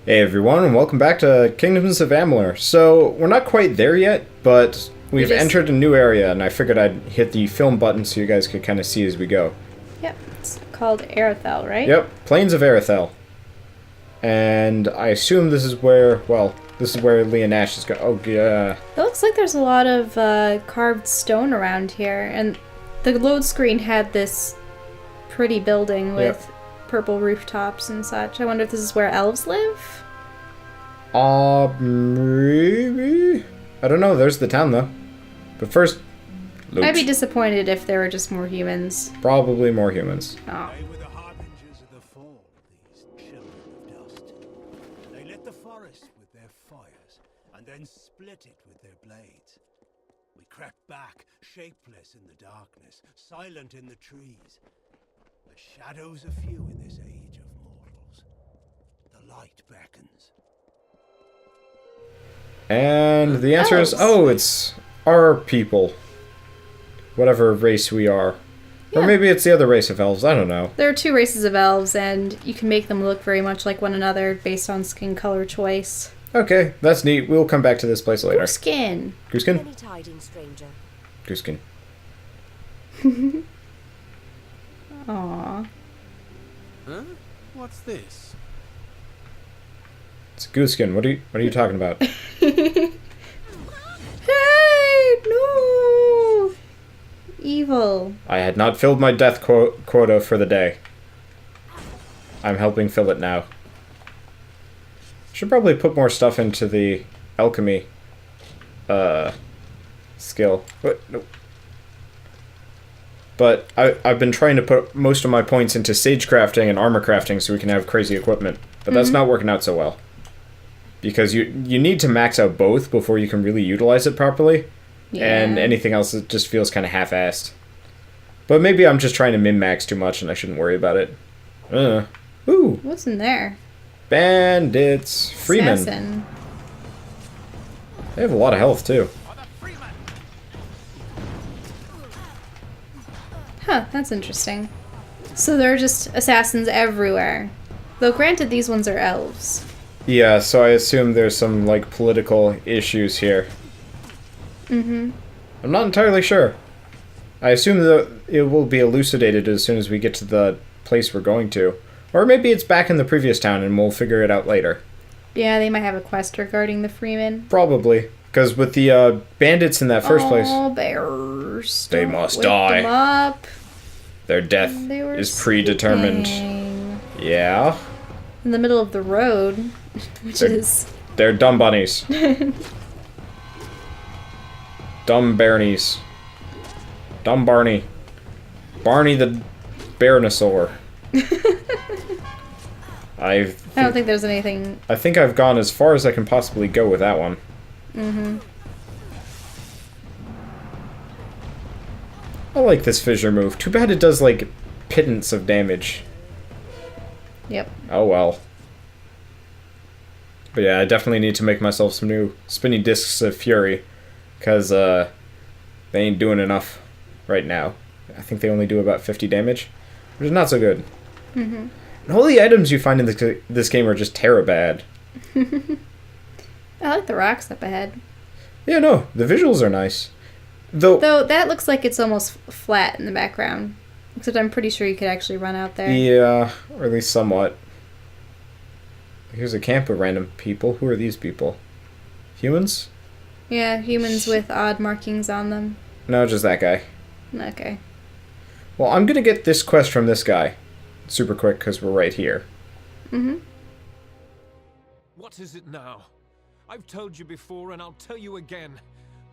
Hey everyone, and welcome back to Kingdoms of Amalur. So, we're not quite there yet, but we've entered a new area, and I figured I'd hit the film button so you guys could kind of see as we go. Yep, it's called Arethel, right? Yep, Plains of Arethel. And I assume this is where, well, this is where Leonash is going. Oh, yeah. It looks like there's a lot of carved stone around here, and the load screen had this pretty building with purple rooftops and such. I wonder if this is where elves live? Maybe? I don't know, there's the town though. But first, loot. I'd be disappointed if there were just more humans. Probably more humans. Oh. They were the harbingers of the fall, these children of dust. They lit the forest with their fires, and then split it with their blades. We crept back, shapeless in the darkness, silent in the trees. The shadows are few in this age of mortals. The light beckons. And the answer is, oh, it's our people. Whatever race we are. Yeah. Or maybe it's the other race of elves, I don't know. There are two races of elves, and you can make them look very much like one another based on skin color choice. Okay, that's neat. We'll come back to this place later. Skin. Gooskin? Any tidings, stranger? Gooskin. Aww. Huh? What's this? It's Gooskin. What are you talking about? Hey, no! Evil. I had not filled my death quota for the day. I'm helping fill it now. Should probably put more stuff into the alchemy skill. What? Nope. But I've been trying to put most of my points into sage crafting and armor crafting so we can have crazy equipment. But that's not working out so well. Because you need to max out both before you can really utilize it properly. Yeah. And anything else it just feels kind of half-assed. But maybe I'm just trying to min-max too much and I shouldn't worry about it. Ooh. What's in there? Bandits. Freemen. Assassin. They have a lot of health too. Huh, that's interesting. So there are just assassins everywhere. Though granted, these ones are elves. Yeah, so I assume there's some, like, political issues here. Mm-hmm. I'm not entirely sure. I assume that it will be elucidated as soon as we get to the place we're going to. Or maybe it's back in the previous town and we'll figure it out later. Yeah, they might have a quest regarding the freemen. Probably. Because with the bandits in that first place... Oh, bears. They Don't must wake die. them up. Their death They were is predetermined. sleeping. Yeah. In the middle of the road, which is... They're dumb bunnies. Dumb Barneys. Dumb Barney. Barney the Baronosaur. I don't think there's anything... I think I've gone as far as I can possibly go with that one. Mm-hmm. I like this fissure move. Too bad it does, like, pittance of damage. Yep. Oh well. But yeah, I definitely need to make myself some new spinny discs of fury. Because, they ain't doing enough right now. I think they only do about 50 damage. Which is not so good. Mm-hmm. And all the items you find in this game are just bad. I like the rocks up ahead. Yeah, no, the visuals are nice. Though that looks like it's almost flat in the background. Except I'm pretty sure you could actually run out there. yeah, or at least somewhat. Here's a camp of random people. Who are these people? Humans? Yeah, humans with odd markings on them. No, just that guy. Okay. Well, I'm gonna get this quest from this guy. Super quick, because we're right here. Mm-hmm. What is it now? I've told you before and I'll tell you again.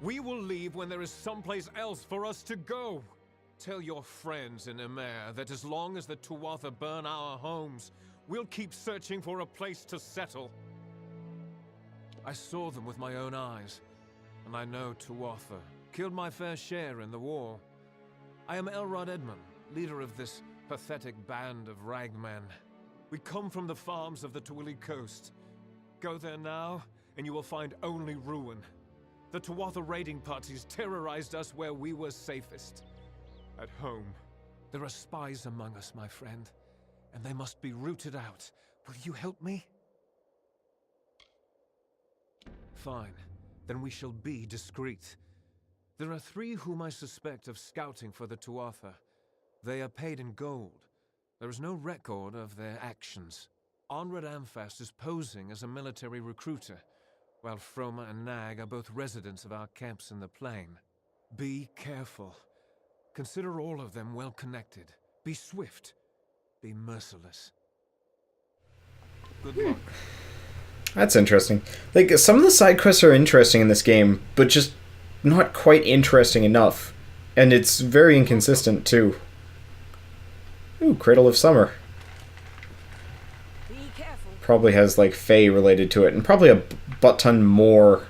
We will leave when there is someplace else for us to go. Tell your friends in Emir that as long as the Tuatha burn our homes, we'll keep searching for a place to settle. I saw them with my own eyes, and I know Tuatha killed my fair share in the war. I am Elrod Edmund, leader of this pathetic band of ragmen. We come from the farms of the Twilly coast. Go there now, and you will find only ruin. The Tuatha raiding parties terrorized us where we were safest. At home. There are spies among us, my friend, and they must be rooted out. Will you help me? Fine. Then we shall be discreet. There are 3 whom I suspect of scouting for the Tuatha. They are paid in gold. There is no record of their actions. Onred Amphast is posing as a military recruiter, while Froma and Nag are both residents of our camps in the plain. Be careful. Consider all of them well connected. Be swift. Be merciless. Good luck. That's interesting. Like, some of the side quests are interesting in this game, but just not quite interesting enough. And it's very inconsistent, too. Ooh, Cradle of Summer. Be careful. Probably has, like, Fae related to it, and probably a butt-ton more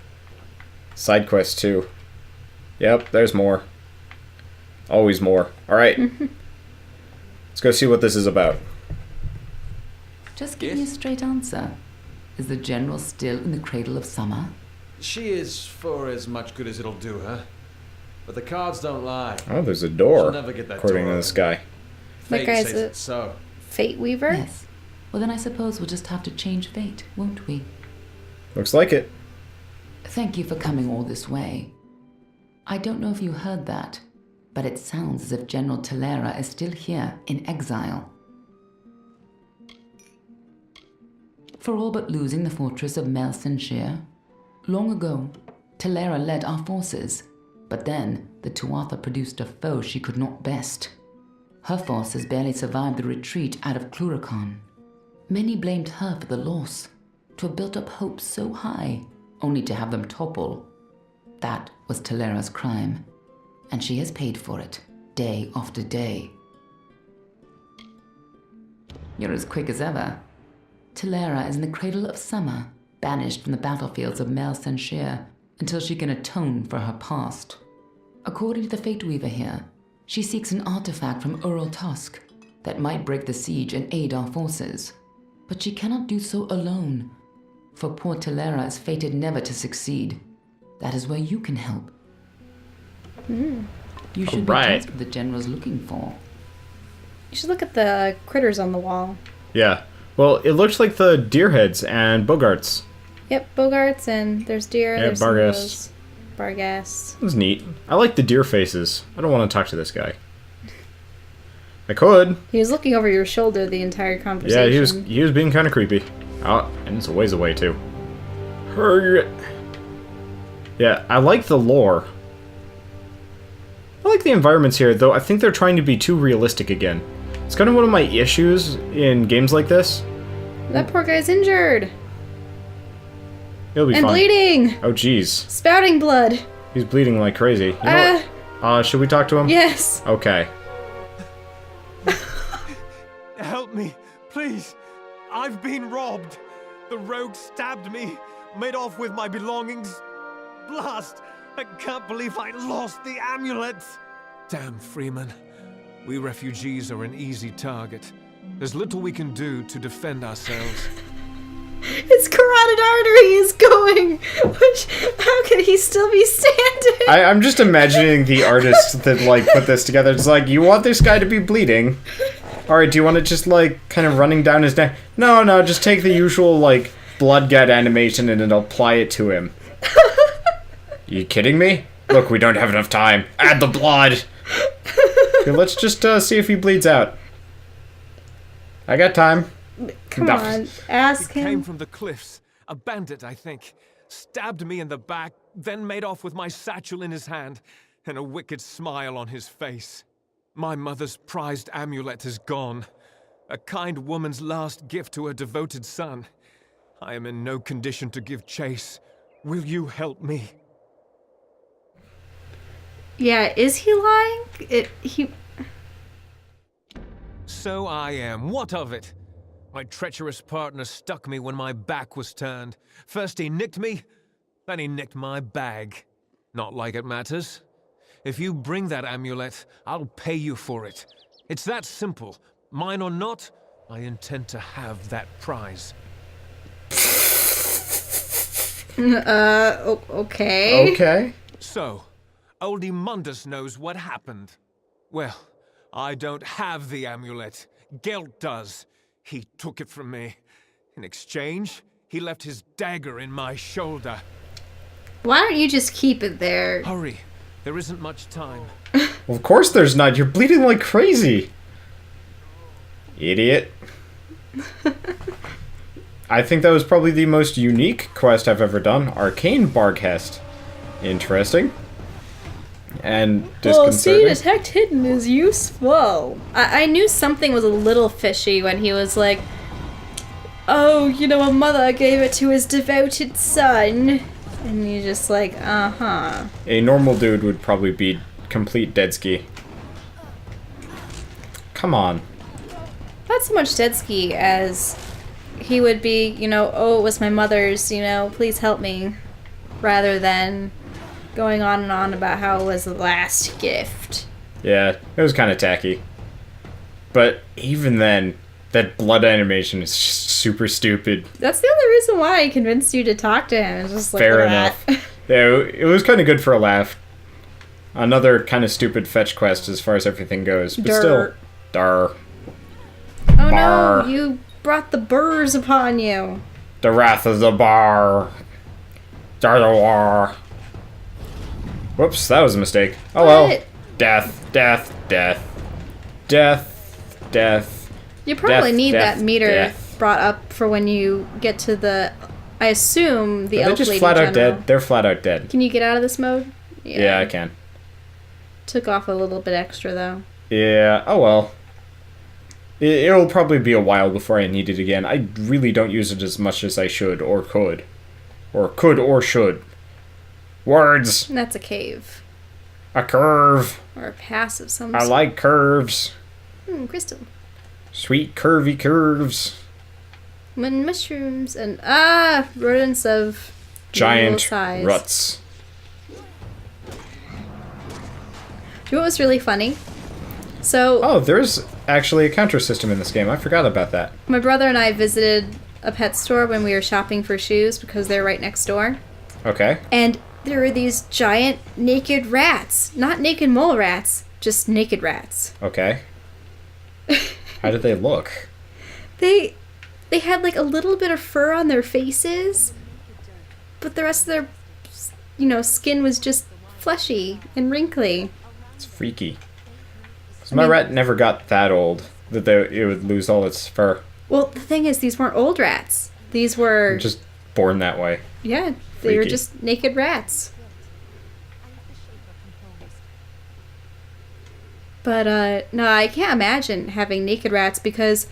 side quests, too. Yep, there's more. Always more. Alright. Let's go see what this is about. Just give me a straight answer. Is the General still in the Cradle of Summer? She is for as much good as it'll do her. But the cards don't lie. Oh, there's a door, She'll never get that according door to this open. guy. That Fate guy's says a it's so. Fate Weaver? Yes. Well, then I suppose we'll just have to change fate, won't we? Looks like it. Thank you for coming all this way. I don't know if you heard that, but it sounds as if General Talera is still here in exile. For all but losing the fortress of Melsenshire, long ago, Talera led our forces, but then the Tuatha produced a foe she could not best. Her forces barely survived the retreat out of Cluracan. Many blamed her for the loss, to have built up hopes so high, only to have them topple. That was Talera's crime, and she has paid for it, day after day. You're as quick as ever. Talera is in the Cradle of Summer, banished from the battlefields of Melsenshire until she can atone for her past. According to the Fate Weaver here, she seeks an artifact from Ural Tusk that might break the siege and aid our forces. But she cannot do so alone, for poor Talera is fated never to succeed. That is where you can help. You should be Alright. just what the General's looking for. You should look at the critters on the wall. Yeah. Well, it looks like the deer heads and bogarts. Yep, Bogarts, and there's deer. Yeah, there's some of Barghast. those Barghast. That was neat. I like the deer faces. I don't want to talk to this guy. I could. He was looking over your shoulder the entire conversation. Yeah, he was being kind of creepy. Oh, and it's a ways away too. Hurry. Yeah, I like the lore. I like the environments here, though I think they're trying to be too realistic again. It's kind of one of my issues in games like this. That poor guy's injured. He'll be And fine. bleeding. Oh, jeez. Spouting blood. He's bleeding like crazy. You know what? Should we talk to him? Yes. Okay. Help me, please. I've been robbed. The rogue stabbed me, made off with my belongings. Blast! I can't believe I lost the amulet. Damn, Freeman. We refugees are an easy target. There's little we can do to defend ourselves. His carotid artery is going. How can he still be standing? I'm just imagining the artist that, like, put this together. It's like, you want this guy to be bleeding. Alright, do you want it just, like, kind of running down his neck? No, just take the usual, like, blood gut animation and apply it to him. You kidding me? Look, we don't have enough time. Add the blood! Okay, let's just see if he bleeds out. I got time. Come No. on, ask He came him. from the cliffs. A bandit, I think. Stabbed me in the back, then made off with my satchel in his hand and a wicked smile on his face. My mother's prized amulet is gone. A kind woman's last gift to her devoted son. I am in no condition to give chase. Will you help me? Yeah, is he lying? So I am. What of it? My treacherous partner stuck me when my back was turned. First he nicked me, then he nicked my bag. Not like it matters. If you bring that amulet, I'll pay you for it. It's that simple. Mine or not, I intend to have that prize. Okay. Okay. So, Oldie Mundus knows what happened. Well, I don't have the amulet. Gelt does. He took it from me. In exchange, He left his dagger in my shoulder. Why don't you just keep it there? Hurry. There isn't much time. Well, of course there's not. You're bleeding like crazy. Idiot. I think that was probably the most unique quest I've ever done. Arcane Barghest. Interesting. And disconcerting. Well, see, detect hidden is useful. I knew something was a little fishy when he was like, oh, you know, a mother gave it to his devoted son. And you're just like, uh-huh. A normal dude would probably be complete dead ski. Come on. Not so much dead ski as he would be, you know, oh, it was my mother's, you know, please help me. Rather than going on and on about how it was the last gift. Yeah, it was kind of tacky. But even then, that blood animation is just super stupid. That's the only reason why I convinced you to talk to him. It's just like, Fair look enough. at that. Yeah, it was kind of good for a laugh. Another kind of stupid fetch quest as far as everything goes. But still, dar. Oh Bar. no, you brought the burrs upon you. The wrath of the bar. Dar. Whoops, that was a mistake. Oh well. What? Death, death, death. Death, death. You probably Death, need death, that meter death. brought up for when you get to the, I assume, the Are elf they just lady flat out general. dead? They're flat out dead. Can you get out of this mode? Yeah, I can. Took off a little bit extra, though. Yeah, oh well. It'll probably be a while before I need it again. I really don't use it as much as I should or could. Or could or should. Words! And that's a cave. A curve. Or a pass of some I sort. like curves. Crystal. Sweet curvy curves. When mushrooms and, rodents of Giant little size. ruts. Do you know what was really funny? So, Oh, there's actually a counter system in this game. I forgot about that. my brother and I visited a pet store when we were shopping for shoes because they're right next door. Okay. And there were these giant naked rats. Not naked mole rats, just naked rats. Okay. How did they look? They had like a little bit of fur on their faces, but the rest of their, you know, skin was just fleshy and wrinkly. It's freaky. 'Cause my rat never got that old that it would lose all its fur. Well, the thing is, these weren't old rats. These were Just born that way. yeah, they were freaky. just naked rats. But no, I can't imagine having naked rats because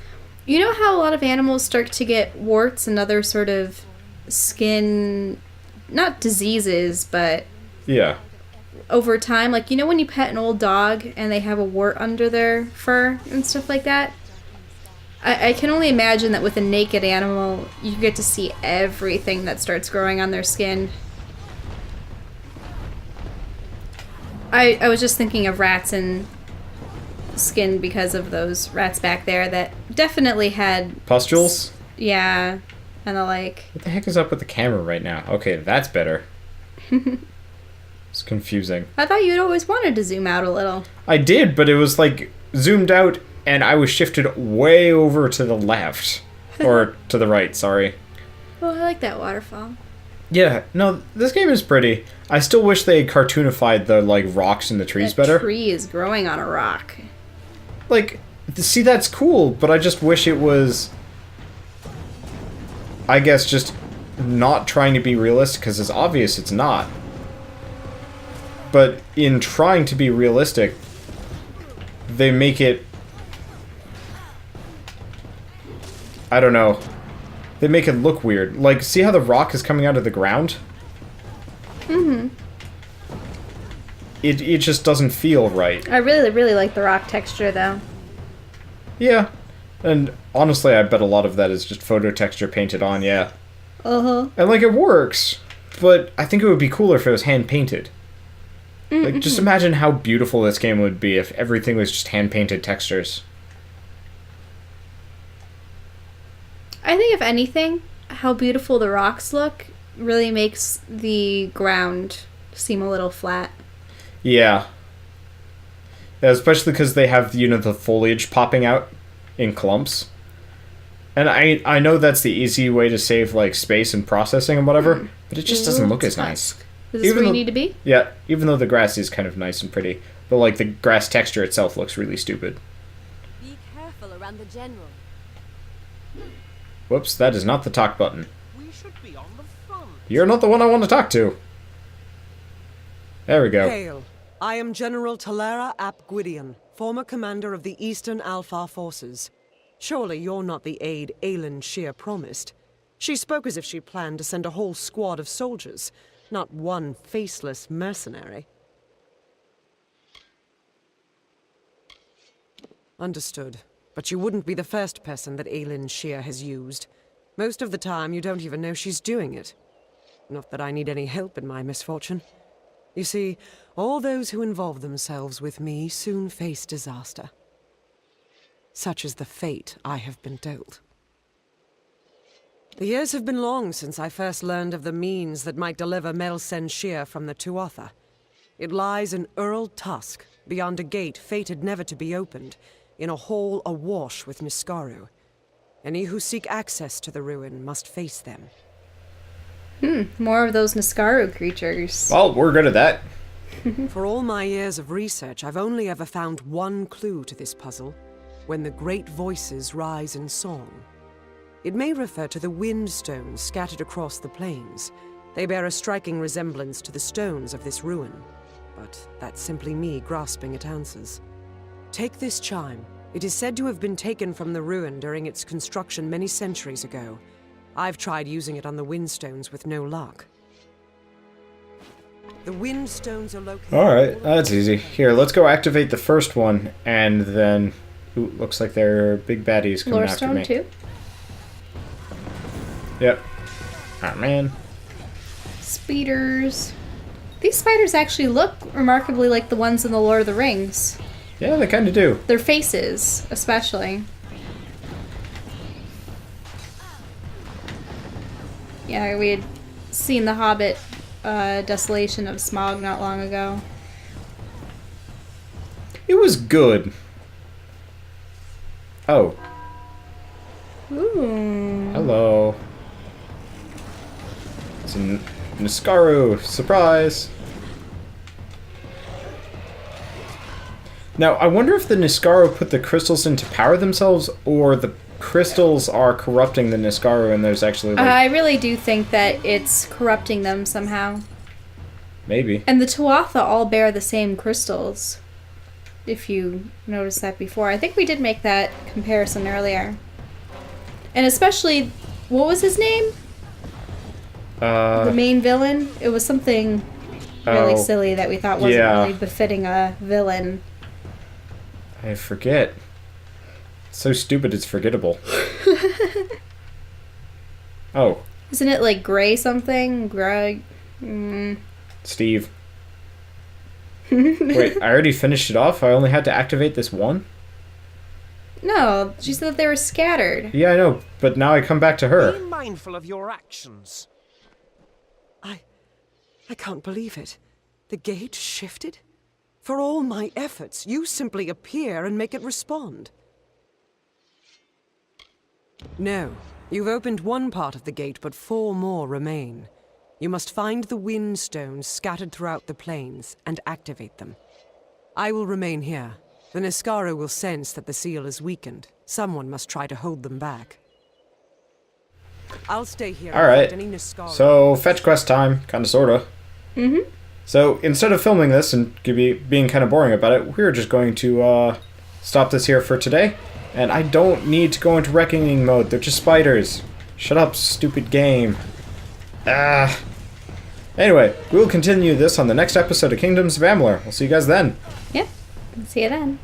you know how a lot of animals start to get warts and other sort of skin, not diseases, but Yeah. over time, like, you know when you pet an old dog and they have a wart under their fur and stuff like that? I can only imagine that with a naked animal, you get to see everything that starts growing on their skin. I was just thinking of rats and skin because of those rats back there that definitely had, Pustules? yeah, and the like. What the heck is up with the camera right now? Okay, that's better. It's confusing. I thought you'd always wanted to zoom out a little. I did, but it was like zoomed out and I was shifted way over to the left. Or to the right, sorry. Oh, I like that waterfall. Yeah, no, this game is pretty. I still wish they had cartoonified the, like, rocks and the trees That better. tree is growing on a rock. Like, see, that's cool, but I just wish it was, I guess, just not trying to be realistic, because it's obvious it's not. But in trying to be realistic, they make it, I don't know, they make it look weird. Like, see how the rock is coming out of the ground? Mm-hmm. It just doesn't feel right. I really, really like the rock texture, though. Yeah. And honestly, I bet a lot of that is just photo texture painted on, yeah. Uh-huh. And, like, it works, but I think it would be cooler if it was hand-painted. Like, just imagine how beautiful this game would be if everything was just hand-painted textures. I think, if anything, how beautiful the rocks look really makes the ground seem a little flat. Yeah. Yeah, especially because they have, you know, the foliage popping out in clumps. And I know that's the easy way to save, like, space and processing and whatever, but it just doesn't look as nice. Is this where you need to be? Yeah, even though the grass is kind of nice and pretty. But, like, the grass texture itself looks really stupid. Be careful around the general. Whoops, that is not the talk button. We should be on the front. You're not the one I want to talk to. There we go. Hail. I am General Talera ap Gwydion, former commander of the Eastern Alpha Forces. Surely you're not the aide Aelin Shear promised. She spoke as if she planned to send a whole squad of soldiers, not one faceless mercenary. Understood. But you wouldn't be the first person that Aelin Shear has used. Most of the time, you don't even know she's doing it. Not that I need any help in my misfortune. You see, all those who involve themselves with me soon face disaster. Such is the fate I have been dealt. The years have been long since I first learned of the means that might deliver Melsen Shear from the Tuatha. It lies in Earl Tusk, beyond a gate fated never to be opened, in a hall awash with Niskaru. Any who seek access to the ruin must face them. More of those Niskaru creatures. Well, we're good at that. For all my years of research, I've only ever found one clue to this puzzle: when the great voices rise in song. It may refer to the wind stones scattered across the plains. They bear a striking resemblance to the stones of this ruin, but that's simply me grasping at answers. Take this chime. It is said to have been taken from the ruin during its construction many centuries ago. I've tried using it on the windstones with no luck. The windstones are located... Alright, that's easy. Here, let's go activate the first one, and then... Ooh, looks like there are big baddies coming after me. Lorestone too? Yep. Ah, man. Speeders. These spiders actually look remarkably like the ones in the Lord of the Rings. Yeah, they kind of do. Their faces, especially. Yeah, we had seen The Hobbit, Desolation of Smaug not long ago. It was good. Oh. Ooh. Hello. It's a Niskaru. Surprise. Now, I wonder if the Niskaru put the crystals in to power themselves, or the crystals are corrupting the Niskaru and there's actually, like... I really do think that it's corrupting them somehow. Maybe. And the Tuatha all bear the same crystals. If you noticed that before. I think we did make that comparison earlier. And especially, what was his name? The main villain? It was something really silly that we thought wasn't really befitting a villain. I forget. It's so stupid it's forgettable. Oh. Isn't it like Gray something? Greg? Steve. Wait, I already finished it off? I only had to activate this one? No, she said that they were scattered. Yeah, I know, but now I come back to her. Be mindful of your actions. I can't believe it. The gate shifted? For all my efforts, you simply appear and make it respond. No, you've opened one part of the gate, but 4 more remain. You must find the wind stones scattered throughout the plains and activate them. I will remain here. The Niskaru will sense that the seal is weakened. Someone must try to hold them back. I'll stay here. Alright, so fetch quest time, kinda sorta. So instead of filming this and being kind of boring about it, we're just going to stop this here for today. And I don't need to go into reckoning mode, they're just spiders. Shut up, stupid game. Anyway, we will continue this on the next episode of Kingdoms of Amalur. We'll see you guys then. Yep, see you then.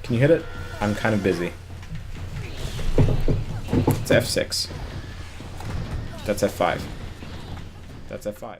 Can you hit it? I'm kind of busy. It's F6. That's F5. That's F5.